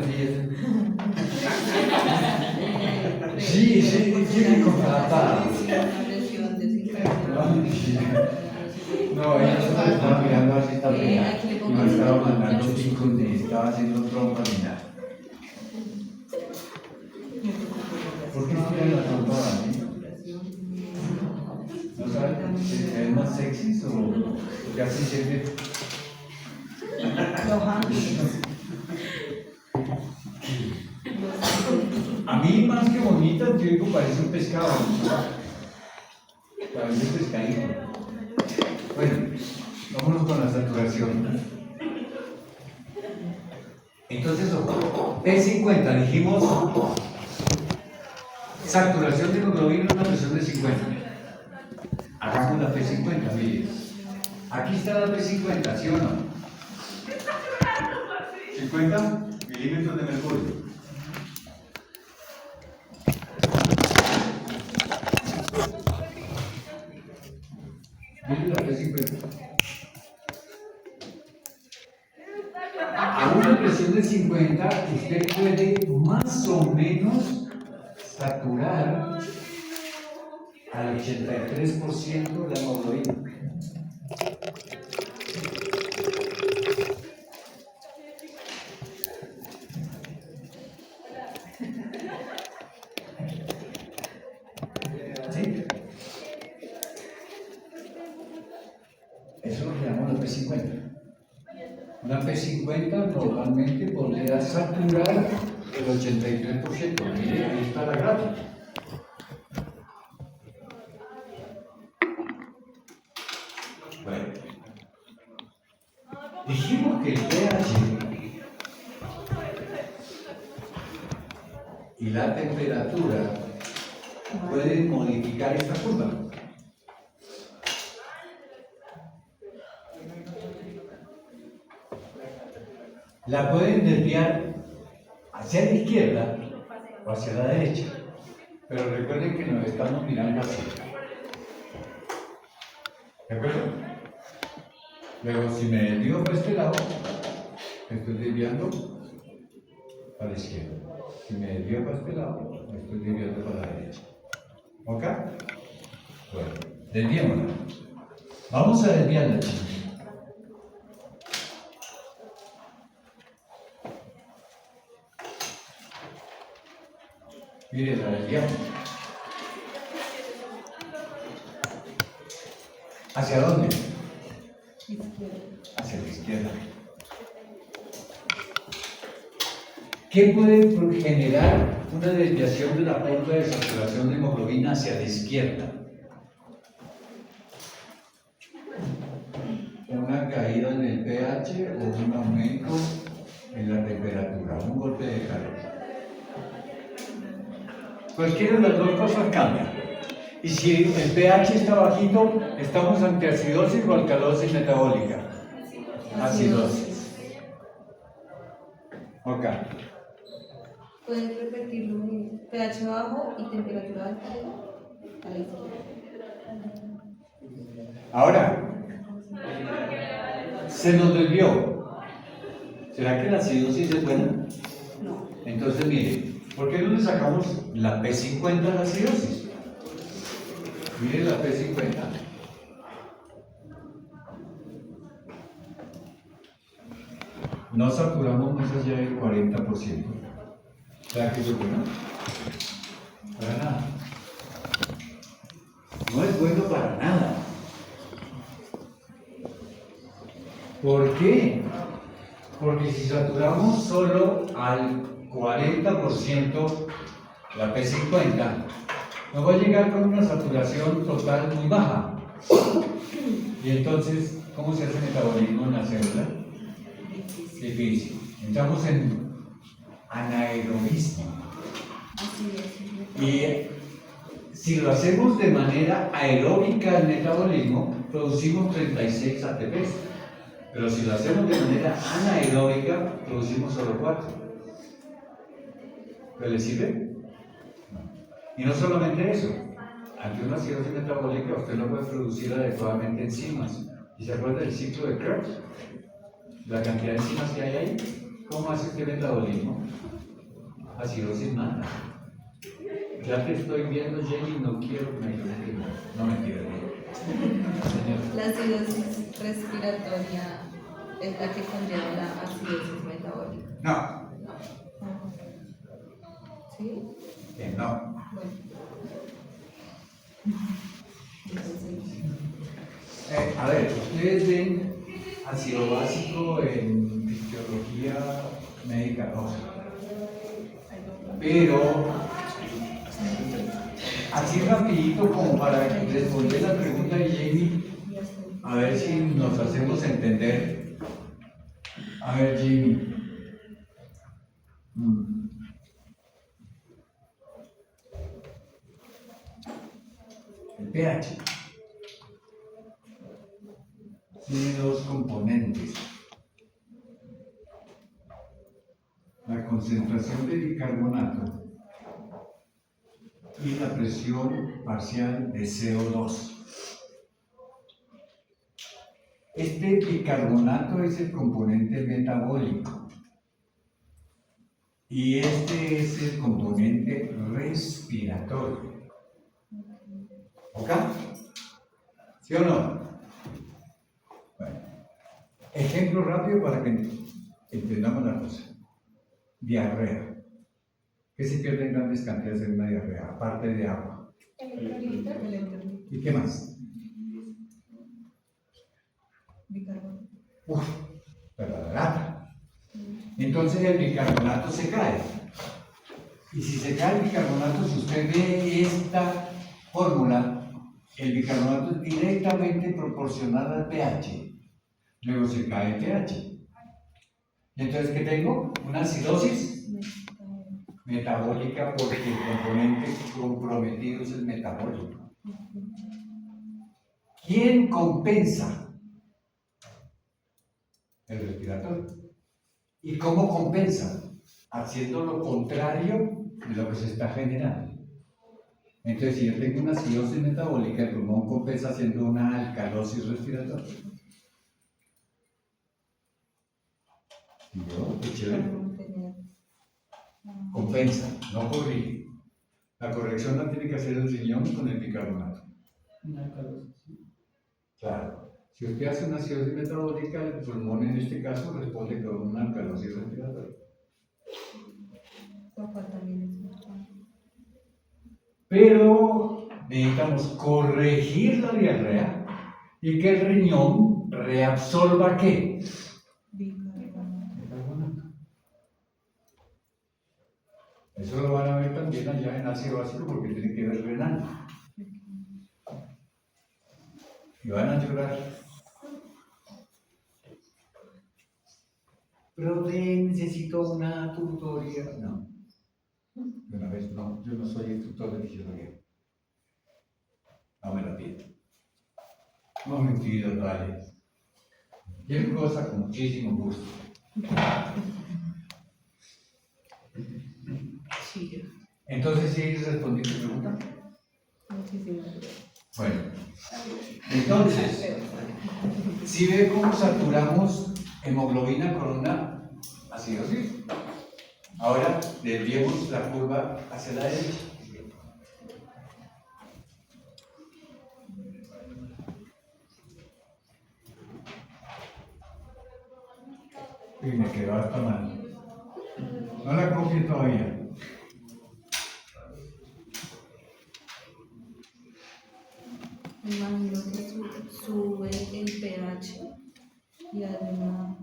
así, sí, me contrata. No, ella solo estaba mirando así también y no estaba mandando chicos ni estaba haciendo trompa ni nada. ¿Por qué estiran la trompa así? ¿No saben si se ven más sexys o que así siempre? A mí más que bonita, yo digo parece un pescado. Parece un pescadito. Bueno, vámonos con la saturación. Entonces, P50, dijimos saturación de hemoglobina en una presión de 50. Hagamos la P50, mire. Aquí está la P50, ¿sí o no? 50 milímetros de mercurio. Mire la P50. A una presión de 50, usted puede más o menos saturar al 83% la hemoglobina. ¿Sí? Eso lo llamamos la P50. Una P50 normalmente podría saturar el 83%. Mire, ahí está la gráfica. Bueno, dijimos que el pH y la temperatura pueden modificar esta curva. La pueden desviar hacia la izquierda o hacia la derecha, pero recuerden que nos estamos mirando así. ¿De acuerdo? Luego, si me desvío para este lado, me estoy desviando para la izquierda. Si me desvío para este lado, me estoy desviando para la derecha. ¿Ok? Bueno, desviémosla. Vamos a desviarla, chicos. Mire, la desviamos. ¿Hacia dónde? Hacia la izquierda. ¿Qué puede generar una desviación de la curva de saturación de hemoglobina hacia la izquierda? Una caída en el pH o un aumento en la temperatura, un golpe de calor. Cualquiera de las dos cosas cambia. Y si el pH está bajito, estamos ante acidosis o alcalosis metabólica. Acidosis. Ok. ¿Puedes repetirlo? pH bajo y temperatura alta. A la izquierda. Ahora, se nos desvió. ¿Será que la acidosis es buena? No. Entonces, mire, ¿por qué no le sacamos la P50 a la acidosis? Mire la P50. No saturamos más allá del 40%. ¿Será que eso es bueno? Para nada. No es bueno para nada. ¿Por qué? Porque si saturamos solo al 40% la P50, nos va a llegar con una saturación total muy baja. Y entonces, ¿cómo se hace metabolismo en la célula? Difícil. Entramos en anaerobismo. Y si lo hacemos de manera aeróbica el metabolismo, producimos 36 ATPs. Pero si lo hacemos de manera anaeróbica, producimos solo 4. ¿Pero le sirve? Y no solamente eso, ante una acidosis metabólica usted no puede producir adecuadamente enzimas. ¿Y se acuerda del ciclo de Krebs? La cantidad de enzimas que hay ahí. ¿Cómo hace este metabolismo? Acidosis manda. Ya te estoy viendo, Jenny, no quiero que me ayudes. No mentira. La acidosis respiratoria es la que conlleva la acidosis metabólica. No, ¿Sí? no. Bueno. Entonces, A ver, ustedes ven ácido básico en fisiología médica 2. Pero, así rapidito como para responder la pregunta de Jamie, a ver si nos hacemos entender. A ver, Jamie. El pH tiene dos componentes. La concentración de bicarbonato y la presión parcial de CO2. Este bicarbonato es el componente metabólico y este es el componente respiratorio. ¿Ok? ¿Sí o no? Bueno, ejemplo rápido para que entendamos la cosa. Diarrea. ¿Qué se pierde en grandes cantidades en una diarrea? Aparte de agua. ¿Y qué más? bicarbonato. Pero la lata. Entonces el bicarbonato se cae. Y si se cae el bicarbonato, si usted ve esta fórmula, el bicarbonato es directamente proporcional al pH. Luego se cae el pH. ¿Y entonces qué tengo? Una acidosis metabólica porque el componente comprometido es el metabólico. ¿Quién compensa? El respiratorio. ¿Y cómo compensa? Haciendo lo contrario de lo que se está generando. Entonces, si yo tengo una acidosis metabólica, el pulmón compensa haciendo una alcalosis respiratoria. ¿Y yo? Qué chévere. Compensa, no corrige. La corrección la tiene que hacer el riñón con el bicarbonato. Claro. Si usted hace una acidosis metabólica, el pulmón en este caso responde con una alcalosis respiratoria. Lo cual también es importante. Pero necesitamos corregir la diarrea y que el riñón reabsorba ¿qué? Bicarbonato. Bicarbonato. Eso lo van a ver también allá en ácido básico porque tiene que ver renal. Y van a llorar. Profe, necesito una tutoría. No. De una vez no, yo no soy instructor de fisiología. No me la pido. No me pido, dale. Cualquier cosa con muchísimo gusto. Sí, Entonces, ¿sí respondí tu pregunta? muchísimas gracias. Bueno, entonces, si ve cómo saturamos hemoglobina con una acidosis, ahora desviemos la curva hacia la derecha. Y me quedó hasta mal. No la copie todavía. Me imagino que sube el pH y hay una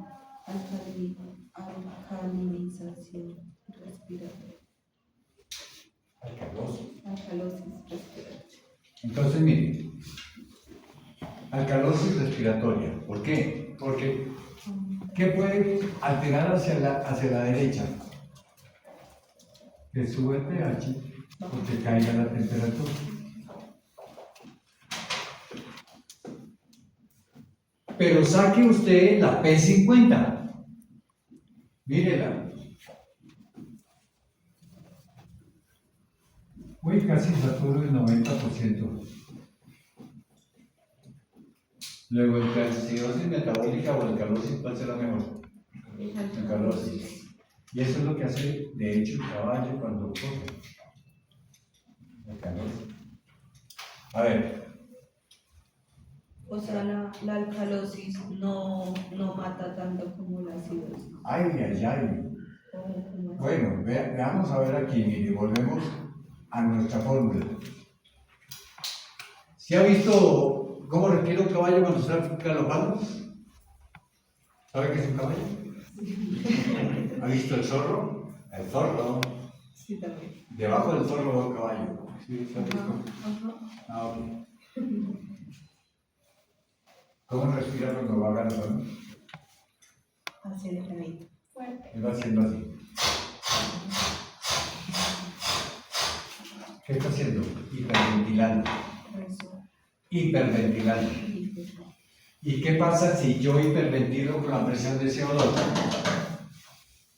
alcalinización respiratoria. Alcalosis respiratoria. Entonces, mire, alcalosis respiratoria. ¿Por qué? Porque, ¿qué puede alterar hacia la derecha? Que sube el pH porque caiga la temperatura. Pero saque usted la P50. Mírela. Uy, casi saturo el 90%. Luego, el acidosis metabólica o alcalosis, ¿cuál será mejor? Alcalosis. Y eso es lo que hace, de hecho, el caballo cuando corre. Alcalosis. A ver. O sea, la alcalosis no mata tanto como la acidosis. Ay, ay, ay. ¿Cómo es? Bueno, veamos a ver aquí, mire, volvemos a nuestra fórmula. ¿Se ha visto cómo respira un caballo cuando está galopando? ¿Sabe qué es un caballo? ¿Ha visto el zorro? El zorro. Sí, también. Debajo del zorro va un caballo. ¿Sí? ¿Se ha visto? Ajá. Ah, ok. ¿Cómo respira cuando va galopando? Así de clarito. Fuerte. Él va haciendo así. ¿Qué está haciendo? Hiperventilando. Eso. Hiperventilando. ¿Y qué pasa si yo hiperventilo con la presión de CO2?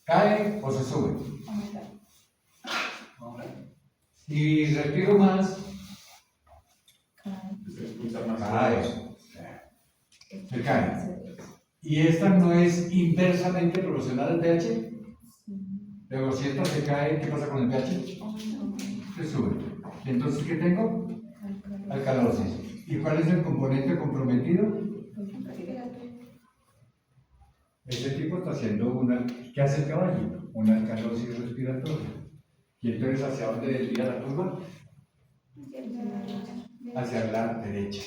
¿Cae o se sube? Si respiro más, Se expulsa más. cae. Se cae. ¿Y esta no es inversamente proporcional al pH? Luego, si esta se cae, ¿qué pasa con el pH? Se sube. Entonces, ¿qué tengo? Alcalosis. ¿Y cuál es el componente comprometido? Ese tipo está haciendo una... ¿Qué hace el caballo? Una alcalosis respiratoria. ¿Y entonces hacia dónde desvía la curva? Hacia la derecha.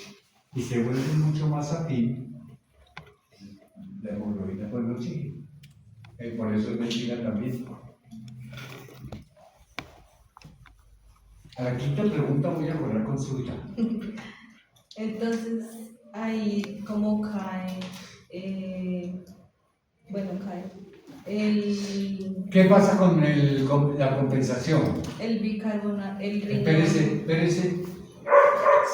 Y se vuelve mucho más afín la hemoglobina con el oxígeno. Por eso es ventila también. A la quinta pregunta voy a borrar consulta. Entonces, ahí, ¿cómo cae? Cae. ¿Qué pasa con la compensación? El bicarbonato, el riñón. Espérese.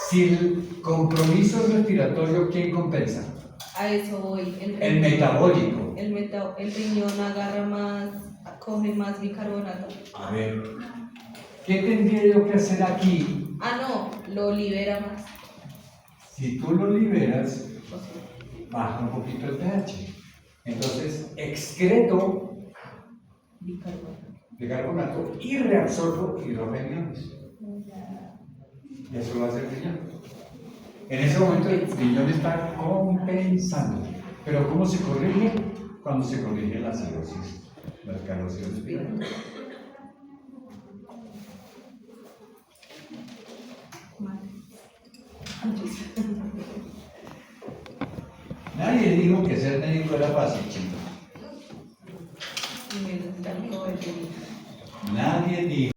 Si el compromiso respiratorio, ¿quién compensa? A eso voy. El metabólico. El riñón agarra más, coge más bicarbonato. A ver, ¿qué tendría yo que hacer aquí? Ah, no, lo libera más. Si tú lo liberas, O sea, baja un poquito el pH. Entonces, excreto bicarbonato. bicarbonato y reabsorbo hidrogeniones. Y eso lo hace el riñón. En ese momento el riñón está compensando. Pero ¿cómo se corrige? Cuando se corrige la cirrosis, la alcalosis espinal. Nadie dijo que ser médico era fácil, chicos. Nadie dijo.